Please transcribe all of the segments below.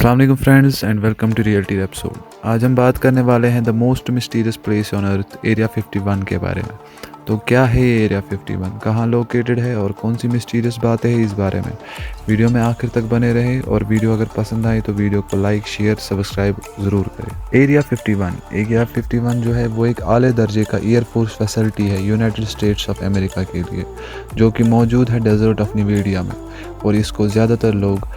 अस्सलाम वालेकुम friends and welcome to reality episode. आज हम बात करने वाले हैं the most mysterious place on earth area 51 के बारे में। तो क्या है ये एरिया 51, कहाँ लोकेटेड है और कौन सी मिस्टीरियस बातें हैं इस बारे में। वीडियो में आखिर तक बने रहे और वीडियो अगर पसंद आए तो वीडियो को लाइक शेयर सब्सक्राइब ज़रूर करें। एरिया 51 जो है वो एक आले दर्जे का एयरफोर्स फैसिलिटी है यूनाइटेड स्टेट्स ऑफ अमेरिका के लिए, जो कि मौजूद है डेजर्ट ऑफ निवेडिया में, और इसको ज़्यादातर लोग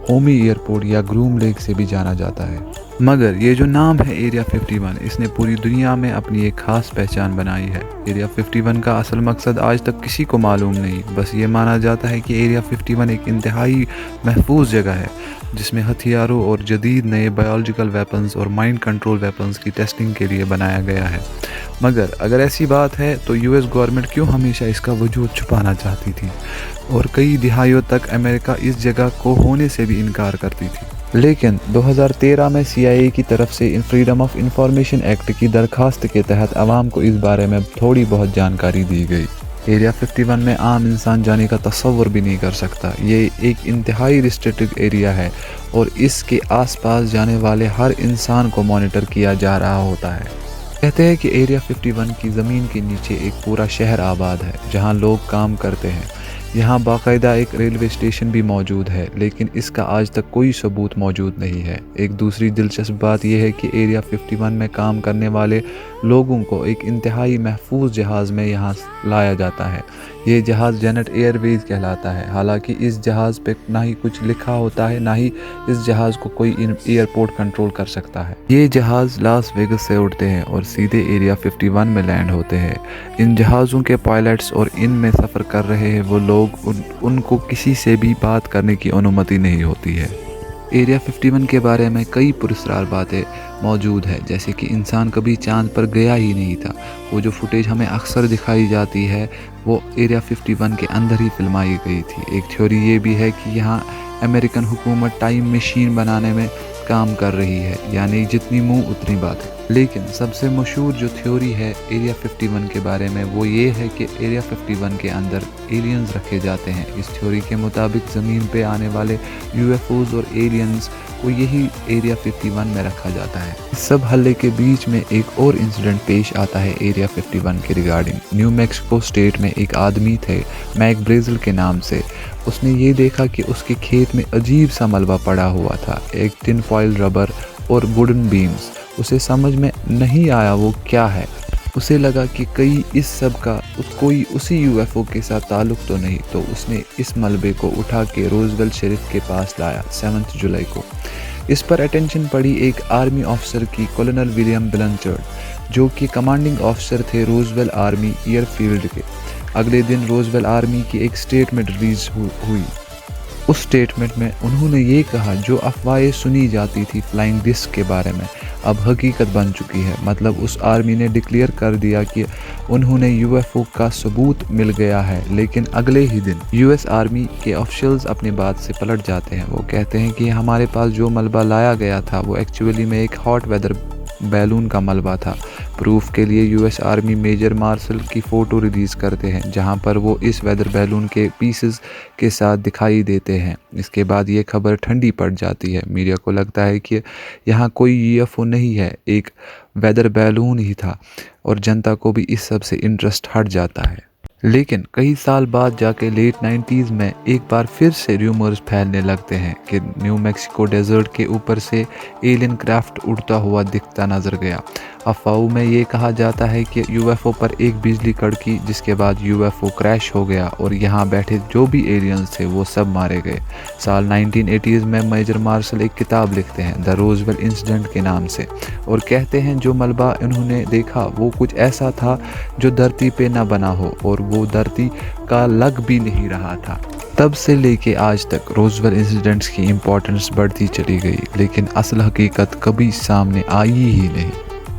होमी एयरपोर्ट या ग्रूम लेक से भी जाना जाता है। मगर ये जो नाम है एरिया 51, इसने पूरी दुनिया में अपनी एक खास पहचान बनाई है। एरिया 51 का असल मकसद आज तक किसी को मालूम नहीं, बस ये माना जाता है कि एरिया 51 एक इंतहाई महफूज जगह है जिसमें हथियारों और जदीद नए बायोलॉजिकल वेपन्स और माइंड कंट्रोल वेपन्स की टेस्टिंग के लिए बनाया गया है। मगर अगर ऐसी बात है तो यूएस गवर्नमेंट क्यों हमेशा इसका वजूद छुपाना चाहती थी, और कई दिहाइयों तक अमेरिका इस जगह को होने से भी इनकार करती थी। लेकिन 2013 में CIA की तरफ से फ्रीडम ऑफ इंफॉर्मेशन एक्ट की दरखास्त के तहत आवाम को इस बारे में थोड़ी बहुत जानकारी दी गई। एरिया 51 में आम इंसान जाने का तसव्वुर भी नहीं कर सकता। ये एक इंतहाई रिस्ट्रिक्टेड एरिया है और इसके आसपास जाने वाले हर इंसान को मॉनिटर किया जा रहा होता है। कहते हैं कि एरिया 51 की ज़मीन के नीचे एक पूरा शहर आबाद है जहां लोग काम करते हैं। यहाँ बाकायदा एक रेलवे स्टेशन भी मौजूद है, लेकिन इसका आज तक कोई सबूत मौजूद नहीं है। एक दूसरी दिलचस्प बात यह है कि एरिया 51 में काम करने वाले लोगों को एक इंतहाई महफूज जहाज़ में यहाँ लाया जाता है। ये जहाज़ जेनेट एयरवेज कहलाता है। हालांकि इस जहाज़ पे ना ही कुछ लिखा होता है, ना ही इस जहाज़ को कोई एयरपोर्ट कंट्रोल कर सकता है। ये जहाज़ लास वेगस से उड़ते हैं और सीधे एरिया 51 में लैंड होते हैं। इन जहाज़ों के पायलट्स और इनमें सफ़र कर रहे हैं वो लोग उनको किसी से भी बात करने की अनुमति नहीं होती है। एरिया 51 के बारे में कई पुरस्कार बातें मौजूद है, जैसे कि इंसान कभी चांद पर गया ही नहीं था। वो जो फुटेज हमें अक्सर दिखाई जाती है वो एरिया 51 के अंदर ही फिल्माई गई थी। एक थ्योरी ये भी है कि यहाँ अमेरिकन हुकूमत टाइम मशीन बनाने में काम कर रही है, यानी जितनी मुंह उतनी बात है। लेकिन सबसे मशहूर जो थ्योरी है एरिया 51 के बारे में वो ये है कि एरिया 51 के अंदर एलियंस रखे जाते हैं। इस थ्योरी के मुताबिक ज़मीन पे आने वाले UFOs और एलियंस को यही एरिया 51 में रखा जाता है। इस सब हल्ले के बीच में एक और इंसिडेंट पेश आता है एरिया 51 के रिगार्डिंग। न्यू मैक्सिको स्टेट में एक आदमी थे मैक ब्रेजल के नाम से। उसने ये देखा कि उसके खेत में अजीब सा मलबा पड़ा हुआ था, एक टिन फॉइल, रबर और वुडन बीम्स। उसे समझ में नहीं आया वो क्या है। उसे लगा कि कई इस सब का कोई उसी UFO के साथ ताल्लुक़ तो नहीं, तो उसने इस मलबे को उठा के रोजवेल्ट शेरिफ के पास लाया 7 जुलाई को। इस पर अटेंशन पड़ी एक आर्मी ऑफिसर की, कॉलोनल विलियम ब्लंचर्ड, जो कि कमांडिंग ऑफिसर थे रोजवेल्ट आर्मी एयरफील्ड के। अगले दिन रोजवेल्ट आर्मी की एक स्टेटमेंट रिलीज हुई। उस स्टेटमेंट में उन्होंने ये कहा जो अफवाहें सुनी जाती थी फ्लाइंग डिस्क के बारे में अब हकीकत बन चुकी है। मतलब उस आर्मी ने डिक्लेयर कर दिया कि उन्होंने UFO का सबूत मिल गया है। लेकिन अगले ही दिन US आर्मी के ऑफिशियल्स अपनी बात से पलट जाते हैं। वो कहते हैं कि हमारे पास जो मलबा लाया गया था वो एक्चुअली में एक हॉट वेदर बैलून का मलबा था। प्रूफ के लिए US आर्मी मेजर मार्शल की फ़ोटो रिलीज़ करते हैं जहां पर वो इस वेदर बैलून के पीसेस के साथ दिखाई देते हैं। इसके बाद ये खबर ठंडी पड़ जाती है। मीडिया को लगता है कि यहाँ कोई UFO नहीं है, एक वेदर बैलून ही था, और जनता को भी इस सब से इंटरेस्ट हट जाता है। लेकिन कई साल बाद जाके लेट 90s में एक बार फिर से र्यूमर्स फैलने लगते हैं कि न्यू मैक्सिको डेजर्ट के ऊपर से एलियन क्राफ्ट उड़ता हुआ दिखता नजर गया। अफवाहों में ये कहा जाता है कि UFO पर एक बिजली कड़की, जिसके बाद UFO क्रैश हो गया और यहाँ बैठे जो भी एलियंस थे वो सब मारे गए। साल 1980s में मेजर मार्शल एक किताब लिखते हैं द रोजवेल्ट इंसिडेंट के नाम से, और कहते हैं जो मलबा उन्होंने देखा वो कुछ ऐसा था जो धरती पे ना बना हो, और वो धरती का लग भी नहीं रहा था। तब से लेके आज तक रोजवेल्ट इंसिडेंट्स की इम्पोर्टेंस बढ़ती चली गई, लेकिन असल हकीकत कभी सामने आई ही नहीं।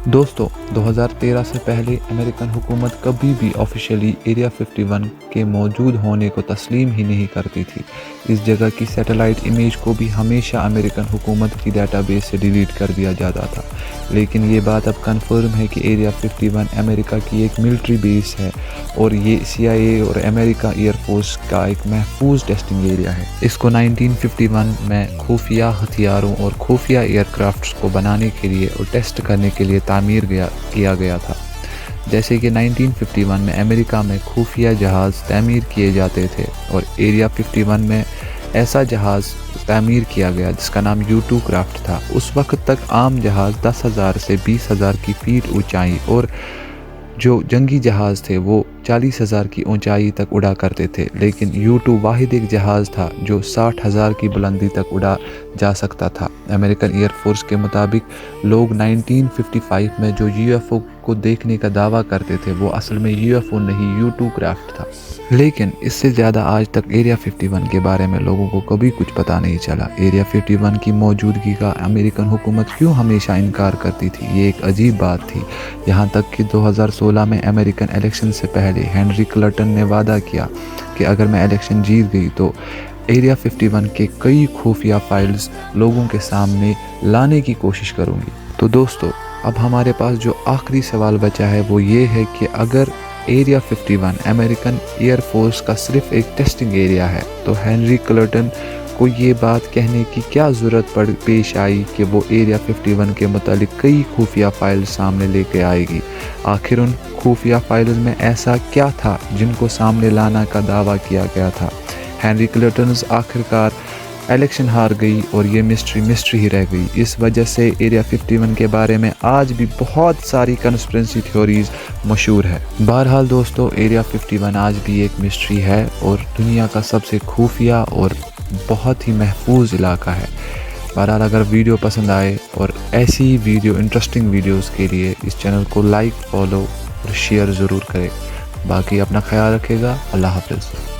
दोस्तों 2013 से पहले अमेरिकन हुकूमत कभी भी ऑफिशियली एरिया 51 के मौजूद होने को तस्लीम ही नहीं करती थी। इस जगह की सैटेलाइट इमेज को भी हमेशा अमेरिकन हुकूमत की डेटाबेस से डिलीट कर दिया जाता था। लेकिन ये बात अब कन्फर्म है कि एरिया 51 अमेरिका की एक मिलिट्री बेस है और ये CIA और अमेरिका एयर फोर्स का एक महफूज टेस्टिंग एरिया है। इसको 1951 में खुफिया हथियारों और खुफिया एयरक्राफ्ट्स को बनाने के लिए और टेस्ट करने के लिए तामीर किया गया था। जैसे कि 1951 में अमेरिका में खुफिया जहाज़ तामीर किए जाते थे और एरिया 51 में ऐसा जहाज़ तामीर किया गया जिसका नाम U-2 क्राफ्ट था। उस वक्त तक आम जहाज़ 10,000 से 20,000 की फीट ऊंचाई और जो जंगी जहाज़ थे वो 40,000 की ऊंचाई तक उड़ा करते थे, लेकिन U-2 वाहिद एक जहाज़ था जो 60,000 की बुलंदी तक उड़ा जा सकता था। अमेरिकन एयर फोर्स के मुताबिक लोग 1955 में जो UFO को देखने का दावा करते थे वो असल में UFO नहीं U-2 क्राफ्ट था। लेकिन इससे ज़्यादा आज तक एरिया 51 के बारे में लोगों को कभी कुछ पता नहीं चला। एरिया 51 की मौजूदगी का अमेरिकन हुकूमत क्यों हमेशा इनकार करती थी, ये एक अजीब बात थी। यहाँ तक कि 2016 में अमेरिकन इलेक्शन से पहले हेनरी क्लिंटन ने वादा किया कि अगर मैं इलेक्शन जीत गई तो एरिया 51 के कई खुफिया फाइल्स लोगों के सामने लाने की कोशिश करूँगी। तो दोस्तों, अब हमारे पास जो आखिरी सवाल बचा है वो ये है कि अगर एरिया 51 अमेरिकन एयर फोर्स का सिर्फ एक टेस्टिंग एरिया है तो हेनरी क्लिंटन को ये बात कहने की क्या ज़रूरत पेश आई कि वो एरिया 51 के मुतालिक कई खुफिया फाइल्स सामने लेके आएगी। आखिर उन खुफिया फाइल्स में ऐसा क्या था जिनको सामने लाना का दावा किया गया था। हेनरी क्लिंटन आखिरकार इलेक्शन हार गई और ये मिस्ट्री ही रह गई। इस वजह से एरिया 51 के बारे में आज भी बहुत सारी कंस्पिरेसी थ्योरीज मशहूर है। बहरहाल दोस्तों, एरिया 51 आज भी एक मिस्ट्री है और दुनिया का सबसे खुफिया और बहुत ही महफूज इलाका है। बहरहाल अगर वीडियो पसंद आए और ऐसी इंटरेस्टिंग वीडियोस के लिए इस चैनल को लाइक, फॉलो और शेयर ज़रूर करें। बाकी अपना ख्याल रखिएगा। अल्लाह हाफ़िज़।